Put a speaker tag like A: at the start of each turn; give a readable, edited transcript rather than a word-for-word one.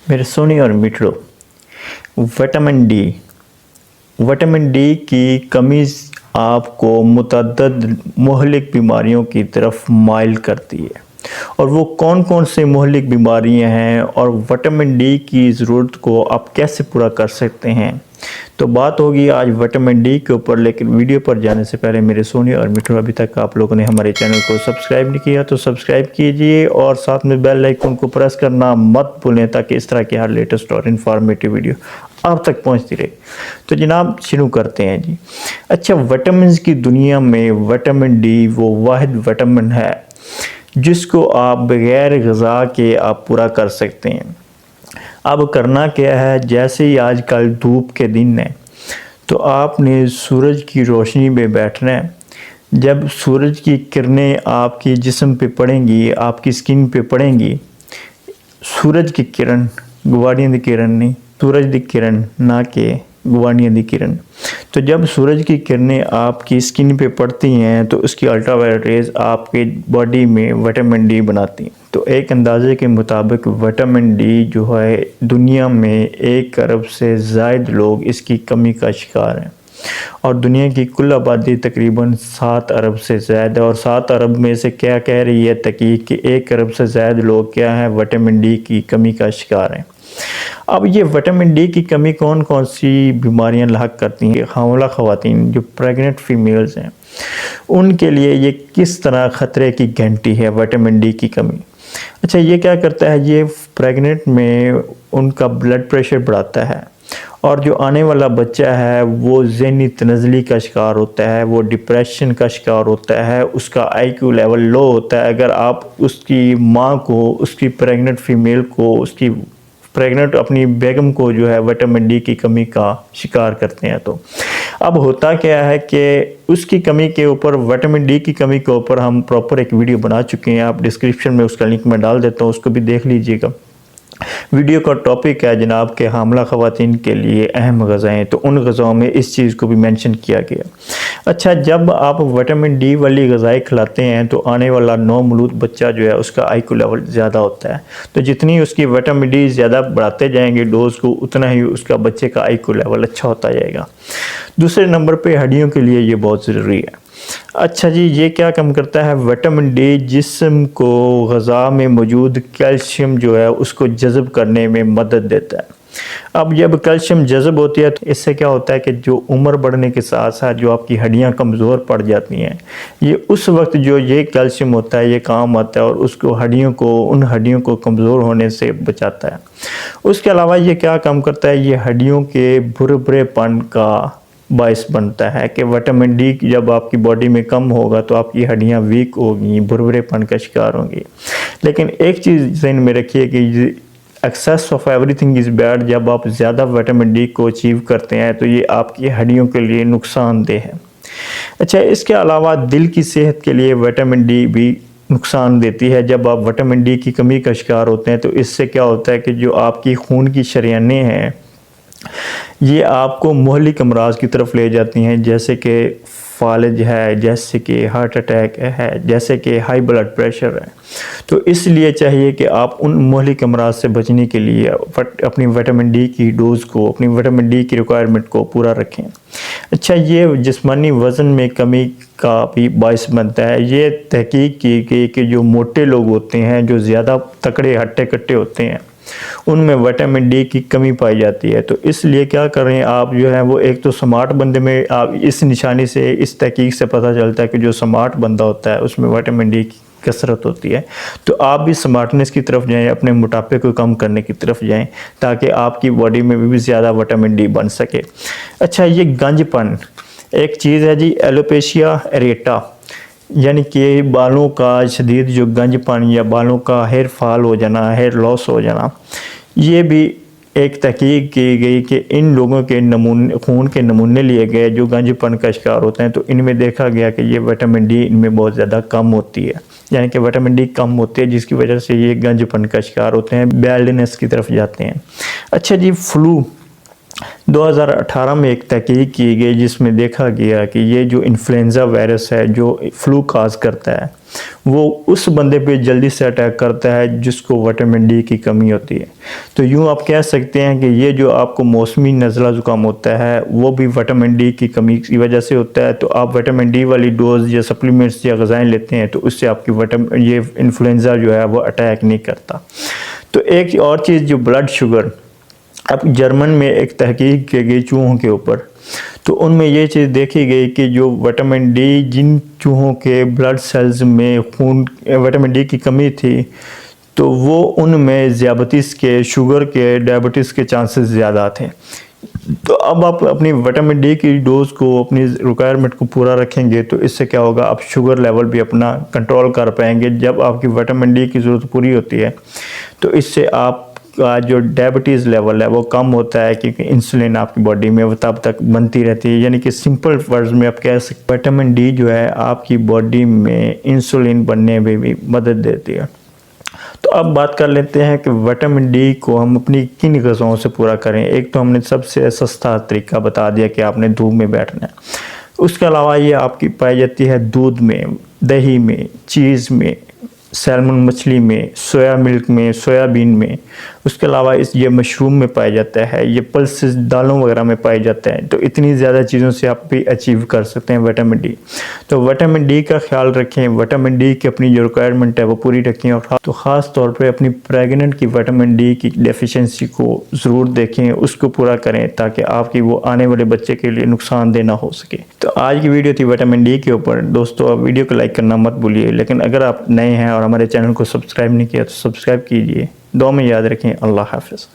A: میرے سونی اور میٹھڑو، vitamin D کی کمی آپ کو متعدد مہلک بیماریوں کی طرف مائل کرتی ہے۔ اور وہ کون کون سے مہلک بیماریاں ہیں اور وٹامن ڈی کی ضرورت کو آپ کیسے پورا کر سکتے ہیں، تو بات ہوگی آج وٹامن ڈی کے اوپر۔ لیکن ویڈیو پر جانے سے پہلے میرے سونی اور میٹھڑو، ابھی تک آپ لوگوں نے ہمارے چینل کو سبسکرائب نہیں کیا تو سبسکرائب کیجئے اور ساتھ میں بیل آئیکن کو پریس کرنا مت بھولیں تاکہ اس طرح کی ہر لیٹسٹ اور انفارمیٹیو ویڈیو آپ تک پہنچتی رہے۔ تو جناب شروع کرتے ہیں جی۔ اچھا، وٹامنز کی دنیا میں وٹامن ڈی وہ واحد وٹامن ہے جس کو آپ بغیر غذا کے آپ پورا کر سکتے ہیں۔ اب کرنا کیا ہے، جیسے ہی آج کل دھوپ کے دن ہیں تو آپ نے سورج کی روشنی میں بیٹھنا ہے۔ جب سورج کی کرنیں آپ کی جسم پہ پڑیں گی، آپ کی سکن پہ پڑیں گی، سورج کی کرن، گواڑیاں دی کرن نہیں، سورج دی کرن نہ کہ گواڑیاں دی کرن، تو جب سورج کی کرنیں آپ کی سکن پہ پڑتی ہیں تو اس کی الٹرا وائلٹ ریز آپ کے باڈی میں وٹامن ڈی بناتی ہیں۔ تو ایک اندازے کے مطابق وٹامن ڈی جو ہے دنیا میں 1 ارب سے زائد لوگ اس کی کمی کا شکار ہیں، اور دنیا کی کل آبادی تقریباً 7 ارب سے زائد ہے۔ اور 7 ارب میں سے کیا کہہ رہی ہے تحقیق کہ 1 ارب سے زائد لوگ کیا ہیں، وٹامن ڈی کی کمی کا شکار ہیں۔ اب یہ وٹامن ڈی کی کمی کون کون سی بیماریاں لاحق کرتی ہیں؟ حاملہ خواتین جو پریگننٹ فیمیلز ہیں ان کے لیے یہ کس طرح خطرے کی گھنٹی ہے وٹامن ڈی کی کمی۔ اچھا، یہ کیا کرتا ہے، یہ پریگننٹ میں ان کا بلڈ پریشر بڑھاتا ہے، اور جو آنے والا بچہ ہے وہ ذہنی تنزلی کا شکار ہوتا ہے، وہ ڈپریشن کا شکار ہوتا ہے، اس کا آئی کیو لیول لو ہوتا ہے۔ اگر آپ اس کی ماں کو، اس کی پریگننٹ فیمیل کو، اس کی پریگننٹ اپنی بیگم کو جو ہے وٹامن ڈی کی کمی کا شکار کرتے ہیں، تو اب ہوتا کیا ہے کہ اس کی کمی کے اوپر، وٹامن ڈی کی کمی کے اوپر ہم پراپر ایک ویڈیو بنا چکے ہیں، آپ ڈسکرپشن میں اس کا لنک میں ڈال دیتا ہوں، اس کو بھی دیکھ لیجئے گا۔ ویڈیو کا ٹاپک ہے جناب کہ حاملہ خواتین کے لیے اہم غذائیں، تو ان غذاؤں میں اس چیز کو بھی مینشن کیا گیا۔ اچھا، جب آپ وٹامن ڈی والی غذائیں کھلاتے ہیں تو آنے والا نو مولود بچہ جو ہے اس کا آئی کیو لیول زیادہ ہوتا ہے، تو جتنی اس کی وٹامن ڈی زیادہ بڑھاتے جائیں گے ڈوز کو، اتنا ہی اس کا بچے کا آئی کیو لیول اچھا ہوتا جائے گا۔ دوسرے نمبر پہ ہڈیوں کے لیے یہ بہت ضروری ہے۔ اچھا جی، یہ کیا کم کرتا ہے، وٹامن ڈی جسم کو غذا میں موجود کیلشیم جو ہے اس کو جذب کرنے میں مدد دیتا ہے۔ اب جب کیلشیم جذب ہوتی ہے تو اس سے کیا ہوتا ہے کہ جو عمر بڑھنے کے ساتھ ساتھ جو آپ کی ہڈیاں کمزور پڑ جاتی ہیں، یہ اس وقت جو یہ کیلشیم ہوتا ہے یہ کام آتا ہے اور اس کو ان ہڈیوں کو کمزور ہونے سے بچاتا ہے۔ اس کے علاوہ یہ کیا کام کرتا ہے، یہ ہڈیوں کے بھربھرے پن کا باعث بنتا ہے کہ وٹامن ڈی جب آپ کی باڈی میں کم ہوگا تو آپ کی ہڈیاں ویک ہوگی، بھربھرے پن کا شکار ہوں گی۔ لیکن ایک چیز ذہن میں رکھیے کہ access of every thing is bad, جب آپ زیادہ وٹامن ڈی کو اچیو کرتے ہیں تو یہ آپ کی ہڈیوں کے لیے نقصان دہ ہے۔ اچھا، اس کے علاوہ دل کی صحت کے لیے وٹامن ڈی بھی نقصان دیتی ہے۔ جب آپ وٹامن ڈی کی کمی کا شکار ہوتے ہیں تو اس سے کیا ہوتا ہے کہ جو آپ کی خون کی شریانیں ہیں یہ آپ کو مہلک امراض کی طرف لے جاتی ہیں، جیسے کہ فالج ہے، جیسے کہ ہارٹ اٹیک ہے، جیسے کہ ہائی بلڈ پریشر ہے۔ تو اس لیے چاہیے کہ آپ ان مہلک امراض سے بچنے کے لیے اپنی وٹامن ڈی کی ڈوز کو، اپنی وٹامن ڈی کی ریکوائرمنٹ کو پورا رکھیں۔ اچھا، یہ جسمانی وزن میں کمی کا بھی باعث بنتا ہے۔ یہ تحقیق کی گئی کہ جو موٹے لوگ ہوتے ہیں، جو زیادہ تکڑے ہٹے کٹے ہوتے ہیں، ان میں وٹامن ڈی کی کمی پائی جاتی ہے۔ تو اس لیے کیا کریں آپ جو ہے وہ، ایک تو سمارٹ بندے میں آپ اس نشانی سے، اس تحقیق سے پتہ چلتا ہے کہ جو سمارٹ بندہ ہوتا ہے اس میں وٹامن ڈی کی کثرت ہوتی ہے، تو آپ بھی سمارٹنس کی طرف جائیں، اپنے موٹاپے کو کم کرنے کی طرف جائیں تاکہ آپ کی باڈی میں بھی زیادہ وٹامن ڈی بن سکے۔ اچھا، یہ گنج پن ایک چیز ہے جی، ایلوپیشیا ایریٹا، یعنی کہ بالوں کا شدید جو گنج پن یا بالوں کا ہیئر فال ہو جانا، ہیئر لاس ہو جانا، یہ بھی ایک تحقیق کی گئی کہ ان لوگوں کے خون کے نمونے لیے گئے جو گنج پن کا شکار ہوتے ہیں، تو ان میں دیکھا گیا کہ یہ وٹامن ڈی ان میں بہت زیادہ کم ہوتی ہے، یعنی کہ وٹامن ڈی کم ہوتی ہے جس کی وجہ سے یہ گنج پن کا شکار ہوتے ہیں، بیلڈنس کی طرف جاتے ہیں۔ اچھا جی، فلو 2018 میں ایک تحقیق کی گئی جس میں دیکھا گیا کہ یہ جو انفلوئنزا وائرس ہے جو فلو کاز کرتا ہے وہ اس بندے پہ جلدی سے اٹیک کرتا ہے جس کو وٹامن ڈی کی کمی ہوتی ہے۔ تو یوں آپ کہہ سکتے ہیں کہ یہ جو آپ کو موسمی نزلہ زکام ہوتا ہے وہ بھی وٹامن ڈی کی کمی کی وجہ سے ہوتا ہے۔ تو آپ وٹامن ڈی والی ڈوز یا سپلیمنٹس یا غذائیں لیتے ہیں تو اس سے آپ کی یہ انفلوئنزا جو ہے وہ اٹیک نہیں کرتا۔ تو ایک اور چیز جو بلڈ شوگر، اب جرمن میں ایک تحقیق کی گئی چوہوں کے اوپر، تو ان میں یہ چیز دیکھی گئی کہ جو وٹامن ڈی جن چوہوں کے بلڈ سیلز میں خون وٹامن ڈی کی کمی تھی تو وہ ان میں ذیابیطس کے، شوگر کے، ڈائبٹیز کے چانسز زیادہ تھے۔ تو اب آپ اپنی وٹامن ڈی کی ڈوز کو، اپنی ریکوائرمنٹ کو پورا رکھیں گے تو اس سے کیا ہوگا، آپ شوگر لیول بھی اپنا کنٹرول کر پائیں گے۔ جب آپ کی وٹامن ڈی کی ضرورت پوری ہوتی ہے تو اس سے آپ کا جو ڈائبٹیز لیول ہے وہ کم ہوتا ہے، کیونکہ انسولین آپ کی باڈی میں وہ تب تک بنتی رہتی ہے۔ یعنی کہ سمپل ورڈز میں آپ کہہ سکتے ہیں وٹامن ڈی جو ہے آپ کی باڈی میں انسولین بننے میں بھی مدد دیتی ہے۔ تو اب بات کر لیتے ہیں کہ وٹامن ڈی کو ہم اپنی کن غذاؤں سے پورا کریں۔ ایک تو ہم نے سب سے سستا طریقہ بتا دیا کہ آپ نے دھوپ میں بیٹھنا ہے۔ اس کے علاوہ یہ آپ کی پائی جاتی ہے دودھ میں، دہی میں، چیز میں، سیلمن مچھلی میں، سویا ملک میں، سویا بین میں۔ اس کے علاوہ یہ مشروم میں پایا جاتا ہے، یہ پلسز دالوں وغیرہ میں پایا جاتا ہے۔ تو اتنی زیادہ چیزوں سے آپ بھی اچیو کر سکتے ہیں وٹامن ڈی۔ تو وٹامن ڈی کا خیال رکھیں، وٹامن ڈی کی اپنی جو ریکوائرمنٹ ہے وہ پوری رکھیں، اور تو خاص طور پہ اپنی پریگننٹ کی وٹامن ڈی کی ڈیفیشنسی کو ضرور دیکھیں، اس کو پورا کریں تاکہ آپ کی وہ آنے والے بچے کے لیے نقصان دہ نہ ہو سکے۔ تو آج کی ویڈیو تھی وٹامن ڈی کے اوپر۔ دوستو آپ ویڈیو کو لائک کرنا مت بھولیے، لیکن اگر آپ نئے ہیں اور ہمارے چینل کو سبسکرائب نہیں کیا تو سبسکرائب کیجئے۔ دعا میں یاد رکھیں۔ اللہ حافظ۔